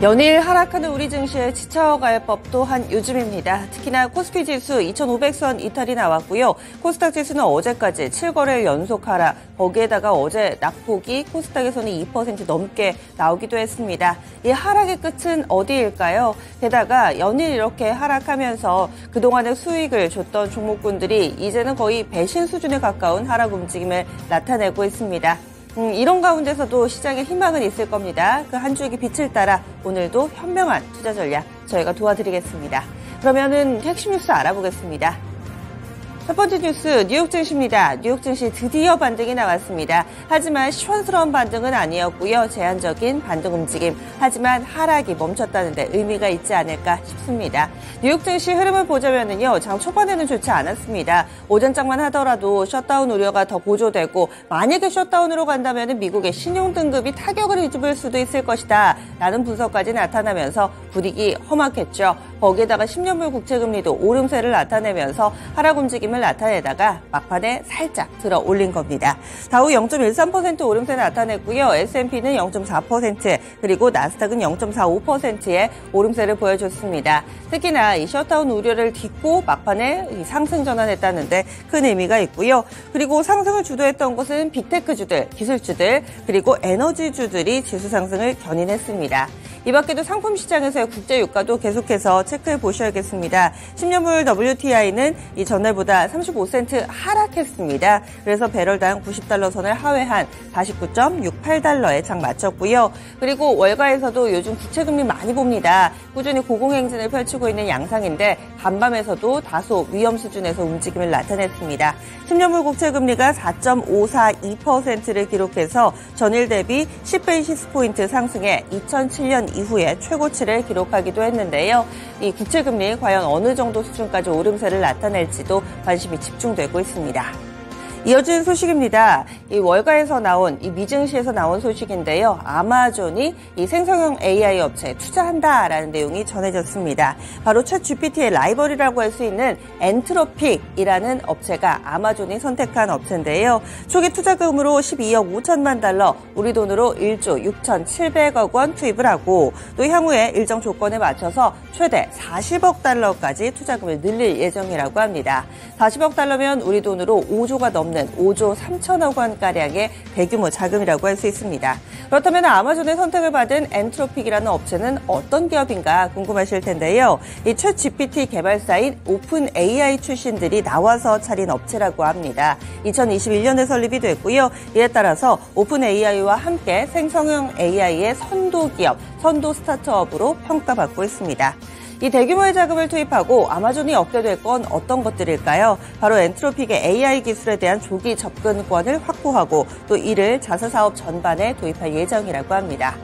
연일 하락하는 우리 증시에 지쳐갈 법도 한 요즘입니다. 특히나 코스피 지수 2,500선 이탈이 나왔고요. 코스닥 지수는 어제까지 7거래일 연속 하락, 거기에다가 어제 낙폭이 코스닥에서는 2% 넘게 나오기도 했습니다. 이 하락의 끝은 어디일까요? 게다가 연일 이렇게 하락하면서 그동안의 수익을 줬던 종목군들이 이제는 거의 배신 수준에 가까운 하락 움직임을 나타내고 있습니다. 이런 가운데서도 시장에 희망은 있을 겁니다. 그 한 줄기 빛을 따라 오늘도 현명한 투자 전략 저희가 도와드리겠습니다. 그러면은 핵심 뉴스 알아보겠습니다. 첫 번째 뉴스 뉴욕 증시입니다. 뉴욕 증시 드디어 반등이 나왔습니다. 하지만 시원스러운 반등은 아니었고요. 제한적인 반등 움직임. 하지만 하락이 멈췄다는 데 의미가 있지 않을까 싶습니다. 뉴욕 증시 흐름을 보자면은요. 장 초반에는 좋지 않았습니다. 오전장만 하더라도 셧다운 우려가 더 고조되고 만약에 셧다운으로 간다면 미국의 신용 등급이 타격을 입을 수도 있을 것이다. 라는 분석까지 나타나면서 분위기 험악했죠. 거기에다가 10년물 국채금리도 오름세를 나타내면서 하락 움직임을 나타내다가 막판에 살짝 들어 올린 겁니다. 다우 0.13% 오름세 나타냈고요. S&P는 0.4% 그리고 나스닥은 0.45%의 오름세를 보여줬습니다. 특히나 이 셧다운 우려를 딛고 막판에 이 상승 전환했다는데 큰 의미가 있고요. 그리고 상승을 주도했던 것은 빅테크주들, 기술주들 그리고 에너지주들이 지수 상승을 견인했습니다. 이 밖에도 상품 시장에서의 국제 유가도 계속해서 체크해 보셔야겠습니다. 10년물 WTI는 이 전날보다 35센트 하락했습니다. 그래서 배럴당 90달러 선을 하회한 49.68달러에 장 마쳤고요. 그리고 월가에서도 요즘 국채금리 많이 봅니다. 꾸준히 고공행진을 펼치고 있는 양상인데 간밤에서도 다소 위험 수준에서 움직임을 나타냈습니다. 10년물 국채금리가 4.542%를 기록해서 전일 대비 10베이시스 포인트 상승해 2007년 이후에 최고치를 기록하기도 했는데요. 이 국채금리 과연 어느 정도 수준까지 오름세를 나타낼지도 관심이 집중되고 있습니다. 이어진 소식입니다. 이 월가에서 나온 이 미증시에서 나온 소식인데요. 아마존이 이 생성형 AI 업체에 투자한다라는 내용이 전해졌습니다. 바로 챗 GPT의 라이벌이라고 할 수 있는 엔트로픽이라는 업체가 아마존이 선택한 업체인데요. 초기 투자금으로 12억 5천만 달러, 우리 돈으로 1조 6,700억 원 투입을 하고 또 향후에 일정 조건에 맞춰서 최대 40억 달러까지 투자금을 늘릴 예정이라고 합니다. 40억 달러면 우리 돈으로 5조가 넘는 5조 3천억 원가량의 대규모 자금이라고 할 수 있습니다. 그렇다면 아마존의 선택을 받은 엔트로픽이라는 업체는 어떤 기업인가 궁금하실 텐데요. 이 챗 GPT 개발사인 오픈 AI 출신들이 나와서 차린 업체라고 합니다. 2021년에 설립이 됐고요. 이에 따라서 오픈 AI와 함께 생성형 AI의 선도 기업, 선도 스타트업으로 평가받고 있습니다. 이 대규모의 자금을 투입하고 아마존이 얻게 될 건 어떤 것들일까요? 바로 엔트로픽의 AI 기술에 대한 조기 접근권을 확보하고 또 이를 자사 사업 전반에 도입할 예정이라고 합니다.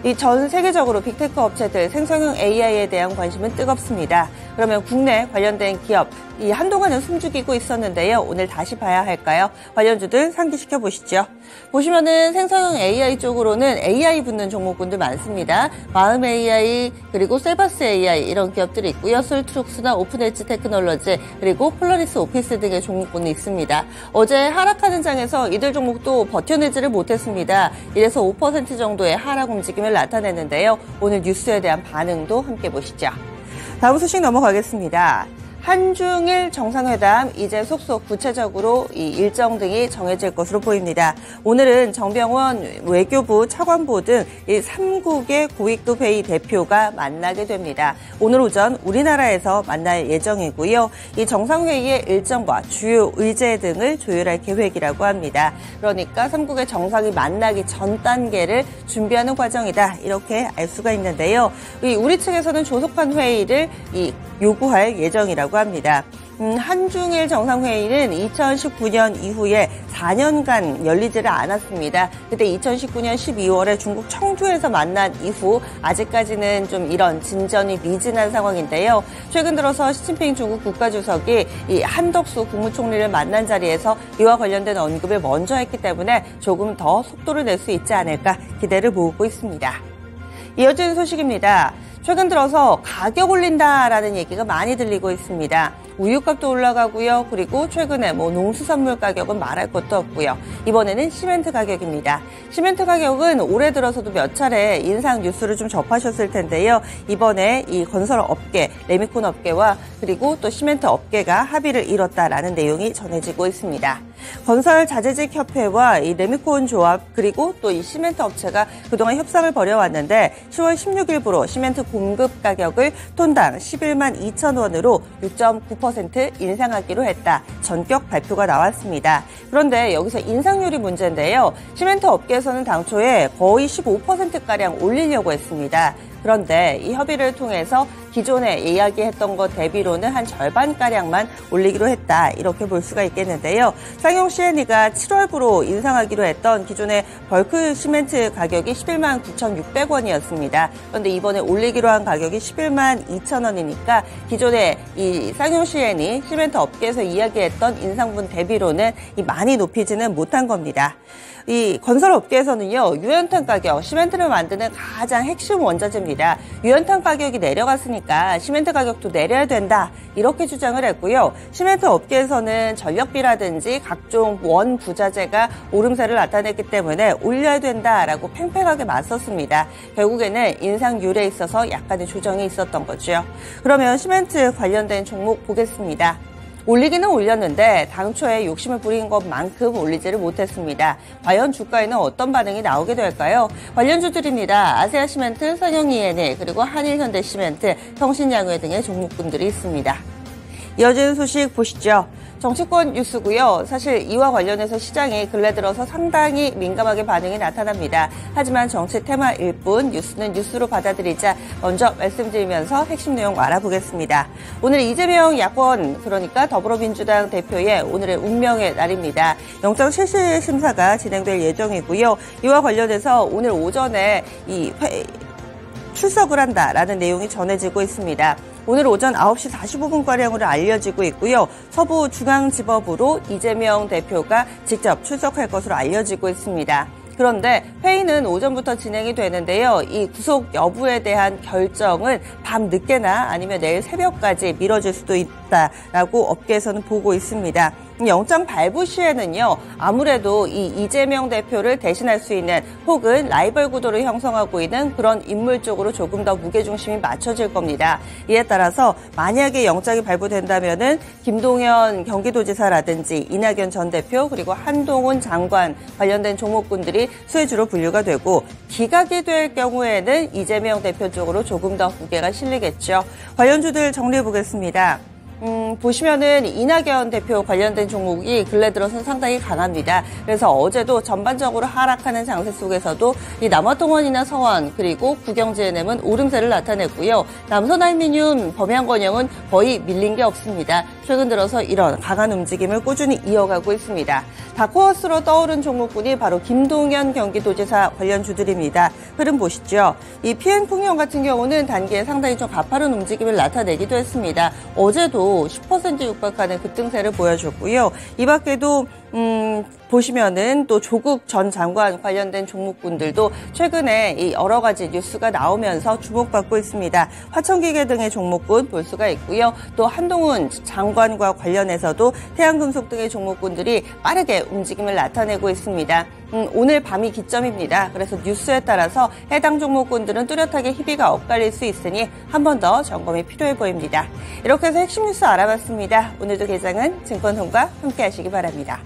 이 전 세계적으로 빅테크 업체들 생성형 AI에 대한 관심은 뜨겁습니다. 그러면 국내 관련된 기업, 이 한동안은 숨죽이고 있었는데요. 오늘 다시 봐야 할까요? 관련주들 상기시켜 보시죠. 보시면은 생성형 AI 쪽으로는 AI 붙는 종목군들 많습니다. 마음 AI 그리고 셀바스 AI 이런 기업들이 있고요. 솔트룩스나 오픈엣지 테크놀로지 그리고 폴라리스 오피스 등의 종목군이 있습니다. 어제 하락하는 장에서 이들 종목도 버텨내지를 못했습니다. 이래서 5% 정도의 하락 움직임을 나타냈는데요. 오늘 뉴스에 대한 반응도 함께 보시죠. 다음 소식 넘어가겠습니다. 한중일 정상회담 이제 속속 구체적으로 이 일정 등이 정해질 것으로 보입니다. 오늘은 정병원 외교부 차관보 등 이 3국의 고위급 회의 대표가 만나게 됩니다. 오늘 오전 우리나라에서 만날 예정이고요. 이 정상회의의 일정과 주요 의제 등을 조율할 계획이라고 합니다. 그러니까 3국의 정상이 만나기 전 단계를 준비하는 과정이다. 이렇게 알 수가 있는데요. 우리 측에서는 조속한 회의를 요구할 예정이라고 합니다. 한중일 정상회의는 2019년 이후에 4년간 열리지를 않았습니다. 그때 2019년 12월에 중국 청두에서 만난 이후 아직까지는 좀 이런 진전이 미진한 상황인데요. 최근 들어서 시진핑 중국 국가주석이 이 한덕수 국무총리를 만난 자리에서 이와 관련된 언급을 먼저 했기 때문에 조금 더 속도를 낼 수 있지 않을까 기대를 모으고 있습니다. 이어지는 소식입니다. 최근 들어서 가격 올린다라는 얘기가 많이 들리고 있습니다. 우유값도 올라가고요. 그리고 최근에 농수산물 가격은 말할 것도 없고요. 이번에는 시멘트 가격입니다. 시멘트 가격은 올해 들어서도 몇 차례 인상 뉴스를 좀 접하셨을 텐데요. 이번에 이 건설업계, 레미콘 업계와 그리고 또 시멘트 업계가 합의를 이뤘다라는 내용이 전해지고 있습니다. 건설자재직협회와 이 레미콘 조합 그리고 또 이 시멘트 업체가 그동안 협상을 벌여왔는데 10월 16일부로 시멘트 공급 가격을 톤당 11만 2천 원으로 6.9% 인상하기로 했다. 전격 발표가 나왔습니다. 그런데 여기서 인상률이 문제인데요. 시멘트 업계에서는 당초에 거의 15%가량 올리려고 했습니다. 그런데 이 협의를 통해서 기존에 이야기했던 것 대비로는 한 절반가량만 올리기로 했다. 이렇게 볼 수가 있겠는데요. 쌍용 C&E가 7월부로 인상하기로 했던 기존의 벌크 시멘트 가격이 11만 9,600원이었습니다. 그런데 이번에 올리기로 한 가격이 11만 2천 원이니까 기존에 이 쌍용 C&E 시멘트 업계에서 이야기했던 인상분 대비로는 많이 높이지는 못한 겁니다. 이 건설업계에서는요, 유연탄 가격, 시멘트를 만드는 가장 핵심 원자재입니다. 유연탄 가격이 내려갔으니까 시멘트 가격도 내려야 된다. 이렇게 주장을 했고요. 시멘트 업계에서는 전력비라든지 각종 원 부자재가 오름세를 나타냈기 때문에 올려야 된다라고 팽팽하게 맞섰습니다. 결국에는 인상률에 있어서 약간의 조정이 있었던 거죠. 그러면 시멘트 관련된 종목 보겠습니다. 올리기는 올렸는데 당초에 욕심을 부린 것만큼 올리지를 못했습니다. 과연 주가에는 어떤 반응이 나오게 될까요? 관련주들입니다. 아세아시멘트, 쌍용 E&E, 그리고 한일현대시멘트, 성신양회 등의 종목군들이 있습니다. 이어지는 소식 보시죠. 정치권 뉴스고요. 사실 이와 관련해서 시장이 근래 들어서 상당히 민감하게 반응이 나타납니다. 하지만 정치 테마일 뿐 뉴스는 뉴스로 받아들이자 먼저 말씀드리면서 핵심 내용 알아보겠습니다. 오늘 이재명 야권 그러니까 더불어민주당 대표의 오늘의 운명의 날입니다. 영장 실시 심사가 진행될 예정이고요. 이와 관련해서 오늘 오전에 출석을 한다라는 내용이 전해지고 있습니다. 오늘 오전 9시 45분가량으로 알려지고 있고요. 서부중앙지법으로 이재명 대표가 직접 출석할 것으로 알려지고 있습니다. 그런데 회의는 오전부터 진행이 되는데요. 이 구속 여부에 대한 결정은 밤 늦게나 아니면 내일 새벽까지 미뤄질 수도 있다라고 업계에서는 보고 있습니다. 영장 발부 시에는요, 아무래도 이 이재명 대표를 대신할 수 있는 혹은 라이벌 구도를 형성하고 있는 그런 인물 쪽으로 조금 더 무게중심이 맞춰질 겁니다. 이에 따라서 만약에 영장이 발부된다면은 김동연 경기도지사라든지 이낙연 전 대표 그리고 한동훈 장관 관련된 종목군들이 수혜주로 분류가 되고 기각이 될 경우에는 이재명 대표 쪽으로 조금 더 무게가 실리겠죠. 관련주들 정리해 보겠습니다. 보시면은 이낙연 대표 관련된 종목이 근래 들어서는 상당히 강합니다. 그래서 어제도 전반적으로 하락하는 장세 속에서도 이 남아통원이나 서원 그리고 국영GNM은 오름세를 나타냈고요. 남선알미늄, 범양건영은 거의 밀린 게 없습니다. 최근 들어서 이런 강한 움직임을 꾸준히 이어가고 있습니다. 다크호스로 떠오른 종목군이 바로 김동연 경기도지사 관련주들입니다. 흐름 보시죠. 이 PN풍영 같은 경우는 단기에 상당히 좀 가파른 움직임을 나타내기도 했습니다. 어제도 10% 육박하는 급등세를 보여줬고요. 이 밖에도 보시면은 또 조국 전 장관 관련된 종목군들도 최근에 이 여러 가지 뉴스가 나오면서 주목받고 있습니다. 화천기계 등의 종목군 볼 수가 있고요. 또 한동훈 장관과 관련해서도 태양금속 등의 종목군들이 빠르게 움직임을 나타내고 있습니다. 오늘 밤이 기점입니다. 그래서 뉴스에 따라서 해당 종목군들은 뚜렷하게 희비가 엇갈릴 수 있으니 한 번 더 점검이 필요해 보입니다. 이렇게 해서 핵심 뉴스 알아봤습니다. 오늘도 개장은 증권통과 함께 하시기 바랍니다.